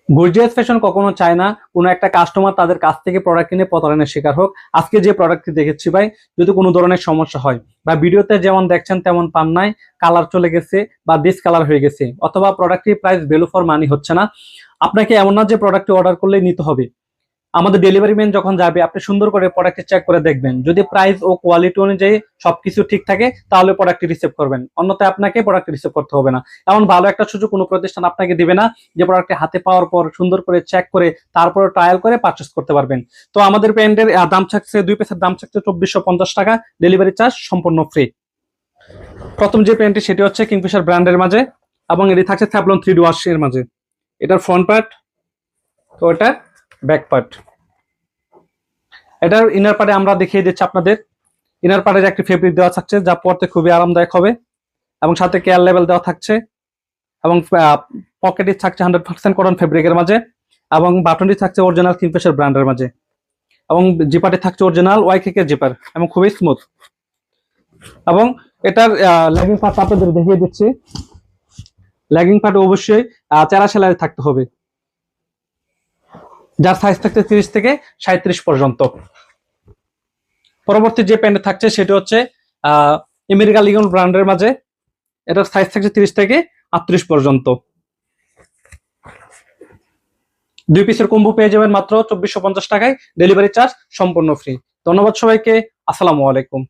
Gorgeous fashion কখনো চায় না কোনো একটা কাস্টমার তাদের কাছ থেকে প্রোডাক্ট কিনে প্রতারণার শিকার হোক। আজকে যে প্রোডাক্টটি দেখেছি ভাই, যদি কোনো ধরনের সমস্যা হয় বা ভিডিওতে যেমন দেখছেন তেমন পান নাই, কালার চলে গেছে বা ডিসকালার হয়ে গেছে, অথবা প্রোডাক্টটির প্রাইস ভ্যালু ফর মানি হচ্ছে না, আপনাকে এমন না যে প্রোডাক্টটি অর্ডার করলেই নিতে হবে। আমাদের ডেলিভারি ম্যান যখন যাবে আপনি সুন্দর করে প্রোডাক্টটি চেক করে দেখবেন, যদি প্রাইস ও কোয়ালিটি অনুযায়ী সবকিছু ঠিক থাকে তাহলে প্রোডাক্টটি রিসিভ করবেন, অন্যথায় আপনাকে প্রোডাক্টটি রিসিভ করতে হবে না। এমন ভালো একটা সুযোগ কোনো প্রতিষ্ঠান আপনাকে দিবে না যে প্রোডাক্টটি হাতে পাওয়ার পর সুন্দর করে চেক করে তারপরে ট্রায়াল করে পারচেস করতে পারবেন। তো আমাদের প্যান্টের দাম থাকছে, 2 পিসের দাম থাকছে 2450 টাকা, ডেলিভারি চার্জ সম্পূর্ণ ফ্রি। প্রথম যে প্যান্টটি সেটি হচ্ছে কিংফিশার ব্র্যান্ডের মাঝে, এবং এটি থাকছে থ্যাবলন 3D ওয়াশ এর মাঝে। এটার ফ্রন্ট পার্ট, তো এটা ব্যাক পার্ট। এটার ইনার পার্টে আমরা দেখিয়ে দিচ্ছি আপনাদের। ইনার পার্টের একটি ফেব্রিক দেওয়া থাকছে যা পরতে খুবই আরামদায়ক হবে, এবং সাথে কেয়ার লেভেল দেওয়া থাকছে, এবং পকেটে থাকছে 100% কটন ফেব্রিকের মাঝে, এবং বাটনটি থাকছে অরিজিনাল কিংফিশার ব্র্যান্ডের মাঝে, এবং জিপারটি থাকছে অরিজিনাল ওয়াইকেকের জিপার এবং খুবই স্মুথ। এবং এটার লেগিং পার্ট আপনাদের দেখিয়ে দিচ্ছি। লেগিং পার্ট অবশ্যই চেরা সেলাই থাকতে হবে, যার সাইজ থাকছে 30 থেকে 37 পর্যন্ত। পরবর্তী যে প্যান্ট থাকছে সেটা হচ্ছে আমেরিকা লিগন ব্র্যান্ডের মাঝে, এটার সাইজ থাকছে 30 থেকে 38 পর্যন্ত। 2 পিসের কম্বো পেয়ে যাবেন মাত্র 2450 টাকায়, ডেলিভারি চার্জ সম্পূর্ণ ফ্রি। ধন্যবাদ সবাইকে, আসসালামু আলাইকুম।